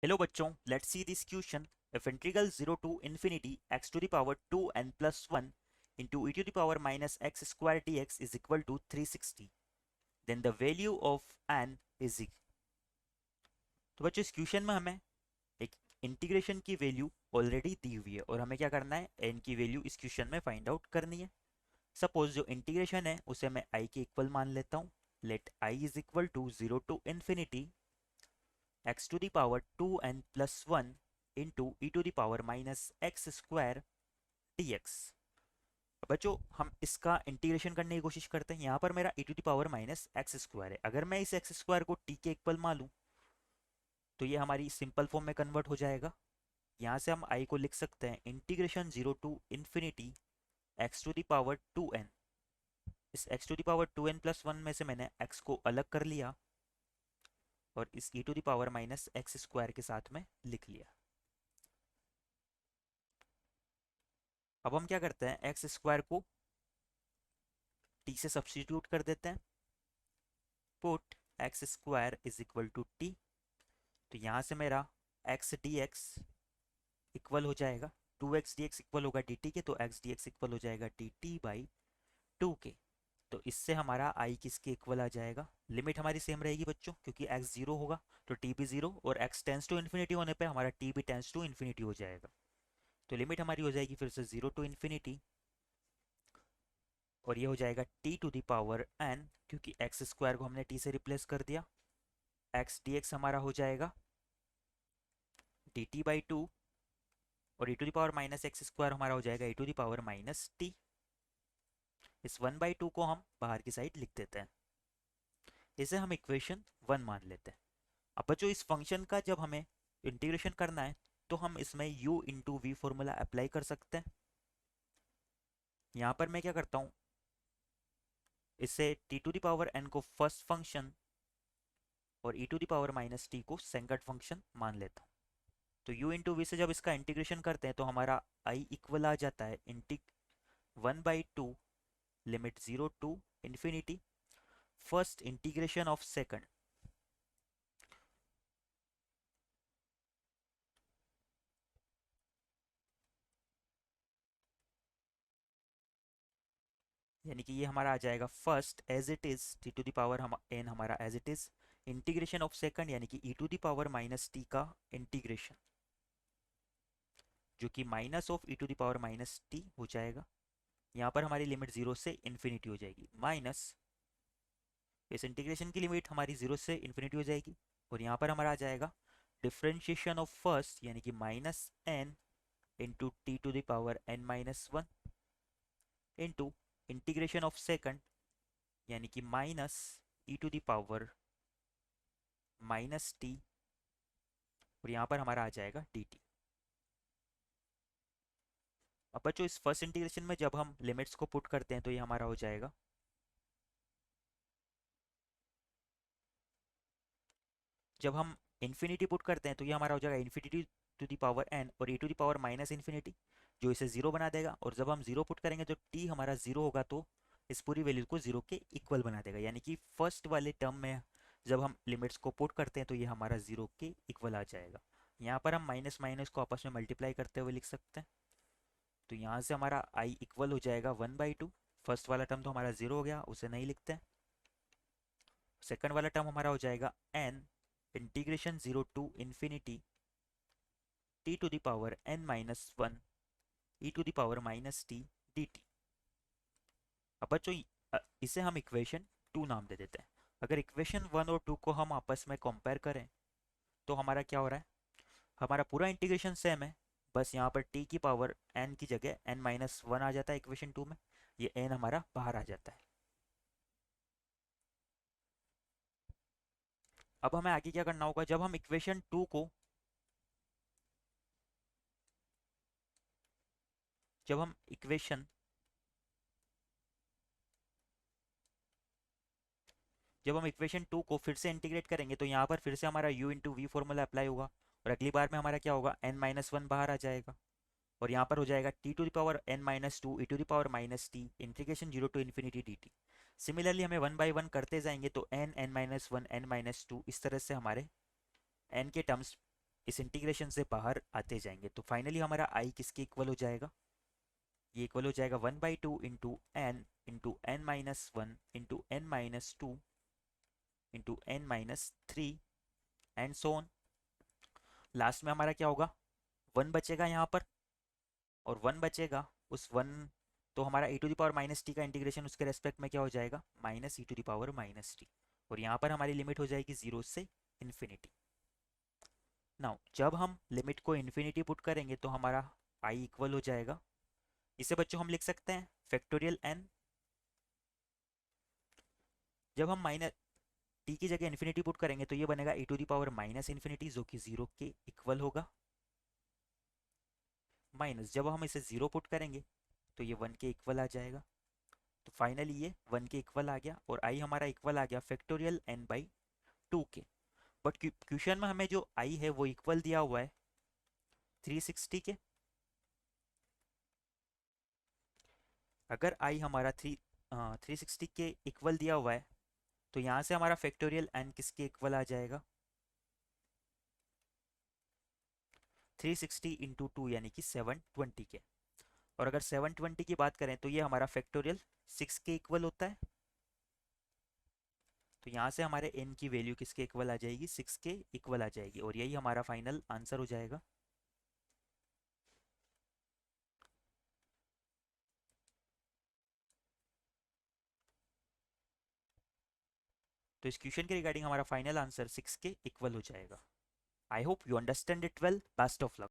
Hello बच्चों, let's see this question. If integral 0 to infinity x to the power 2n plus 1 into e to the power minus x square dx is equal to 360, then the value of n is equal. तो बच्चों इस question में हमें एक integration की value already दी हुई है और हमें क्या करना है, n की वैल्यू इस क्वेश्चन में फाइंड आउट करनी है. सपोज जो इंटीग्रेशन है उसे मैं i के इक्वल मान लेता हूँ. Let i is equal to 0 to infinity x to the power 2n plus 1 into e to the power minus x square dx. बच्चों हम इसका इंटीग्रेशन करने की कोशिश करते हैं. यहाँ पर मेरा e to the power minus x square है. अगर मैं इस एक्स स्क्वायर को t के इक्वल मान लूँ तो ये हमारी सिंपल फॉर्म में कन्वर्ट हो जाएगा. यहाँ से हम i को लिख सकते हैं integration 0 to infinity x to the power 2n. इस x to the power 2n plus 1 में से मैंने x को अलग कर लिया और इस e to the power minus x square के साथ में लिख लिया. अब हम क्या करते हैं, एक्स स्क्वायर को टी से सब्स्टिट्यूट कर देते हैं. Put x square is equal to t. तो यहाँ से मेरा एक्स डी एक्स इक्वल हो जाएगा 2x dx इक्वल होगा dt के, तो x dx इक्वल हो जाएगा dt बाई 2 के. तो इससे हमारा i किसके इक्वल आ जाएगा. लिमिट हमारी सेम रहेगी बच्चों, क्योंकि x जीरो होगा तो t भी जीरो, और x टेंस टू इन्फिनिटी होने पे हमारा t भी टेंस टू इन्फिनिटी हो जाएगा. तो लिमिट हमारी हो जाएगी फिर से 0 टू इन्फिनिटी, और ये हो जाएगा t to the power n, क्योंकि एक्स स्क्वायर को हमने t से रिप्लेस कर दिया. x dx हमारा हो जाएगा dt बाई 2, और e to the power minus x square हमारा हो जाएगा e to the power minus t. इस 1/2 को हम बाहर की साइड लिख देते हैं. इसे हम इक्वेशन 1 मान लेते हैं. अब बच्चों इस फंक्शन का जब हमें इंटीग्रेशन करना है तो हम इसमें u into v formula apply कर सकते हैं. यहाँ पर मैं क्या करता हूँ, इससे t to the power n को फर्स्ट फंक्शन और e to the power minus t को सेकंड फंक्शन मान लेता हूँ. तो u इंटू वी से जब इसका इंटीग्रेशन करते हैं तो हमारा i इक्वल आ जाता है 1/2 limit 0 to infinity first integration of second. यानी कि ये हमारा आ जाएगा first as it is T to the power N हमारा as it is integration of second, यानी कि e to the power minus T का इंटीग्रेशन, जो कि minus of e to the power minus T हो जाएगा. यहाँ पर हमारी लिमिट 0 से इन्फिनिटी हो जाएगी, माइनस इस इंटीग्रेशन की लिमिट हमारी 0 से इन्फिनिटी हो जाएगी, और यहाँ पर हमारा आ जाएगा डिफरेंशिएशन ऑफ फर्स्ट, यानी कि minus n into t to the power n minus one into integration of second, यानी कि minus e to the power minus t, और यहाँ पर हमारा आ जाएगा डी टी. अब बच्चों इस फर्स्ट इंटीग्रेशन में जब हम लिमिट्स को पुट करते हैं तो ये हमारा हो जाएगा जब हम इन्फिनिटी पुट करते हैं तो ये हमारा हो जाएगा infinity to the power n और e to the power minus infinity, जो इसे जीरो बना देगा. और जब हम जीरो पुट करेंगे तो t हमारा जीरो होगा, तो इस पूरी वैल्यू को जीरो के इक्वल बना देगा. यानी कि फर्स्ट वाले टर्म में जब हम लिमिट्स को पुट करते हैं तो ये हमारा जीरो के इक्वल आ जाएगा. यहाँ पर हम माइनस माइनस को आपस में मल्टीप्लाई करते हुए लिख सकते हैं. तो यहाँ से हमारा i इक्वल हो जाएगा 1/2. फर्स्ट वाला टर्म तो हमारा जीरो हो गया, उसे नहीं लिखते हैं. सेकंड वाला टर्म हमारा हो जाएगा n integration 0 to infinity t to the power n minus one e to the power minus t dt. अब बच्चों इसे हम इक्वेशन 2 नाम दे देते हैं. अगर इक्वेशन 1 और 2 को हम आपस में कंपेयर करें तो हमारा क्या हो रहा है, हमारा पूरा इंटीग्रेशन सेम है, बस यहाँ पर t की पावर n की जगह n माइनस वन आ जाता है इक्वेशन 2 में. ये n हमारा बाहर आ जाता है. अब हमें आगे क्या करना होगा, जब हम इक्वेशन 2 को जब हम इक्वेशन जब हम इक्वेशन 2 को फिर से इंटीग्रेट करेंगे तो यहाँ पर फिर से हमारा u into v formula apply होगा, और अगली बार में हमारा क्या होगा, n माइनस वन बाहर आ जाएगा, और यहाँ पर हो जाएगा t to the power n minus two e to the power minus t integration 0 to infinity d t. Similarly हमें 1/1 करते जाएंगे तो n n minus one n minus two इस तरह से हमारे n के टर्म्स इस इंटीग्रेशन से बाहर आते जाएंगे। तो फाइनली हमारा आई किसके इक्वल हो जाएगा, ये इक्वल हो जाएगा 1/2 into n minus one into n minus two into n minus three and so on. Last में हमारा क्या होगा, 1 बचेगा यहाँ पर, और 1 बचेगा, उस 1, तो हमारा e to the power minus T का इंटीग्रेशन उसके रेस्पेक्ट में क्या हो जाएगा, minus e to the power minus t, और यहाँ पर हमारी लिमिट हो जाएगी 0 से इन्फिनिटी। नाउ जब हम लिमिट को इन्फिनिटी पुट करेंगे तो हमारा आई इक्वल हो जाएगा, इसे बच्चों हम लिख सकते हैं फैक्टोरियल एन। जब हम माइनस टी की जगह इन्फिनिटी पुट करेंगे तो ये बनेगा e to the power minus infinity, जो कि 0 के इक्वल होगा, माइनस जब हम इसे 0 पुट करेंगे तो ये 1 के इक्वल आ जाएगा। तो फाइनली ये 1 के इक्वल आ गया, और आई हमारा इक्वल आ गया फैक्टोरियल n बाई 2 के। बट क्वेश्चन में हमें जो आई है वो इक्वल दिया हुआ है 360 के। अगर आई हमारा 360 के इक्वल दिया हुआ है तो यहाँ से हमारा फैक्टोरियल n किसके इक्वल आ जाएगा, 360 इंटू 2 यानी कि 720 के। और अगर 720 की बात करें तो ये हमारा फैक्टोरियल 6 के इक्वल होता है। तो यहाँ से हमारे n की वैल्यू किसके इक्वल आ जाएगी, 6 के इक्वल आ जाएगी, और यही हमारा फाइनल आंसर हो जाएगा। तो इस क्वेश्चन के रिगार्डिंग हमारा फाइनल आंसर 6 के इक्वल हो जाएगा। I hope you understand it well. Best of luck.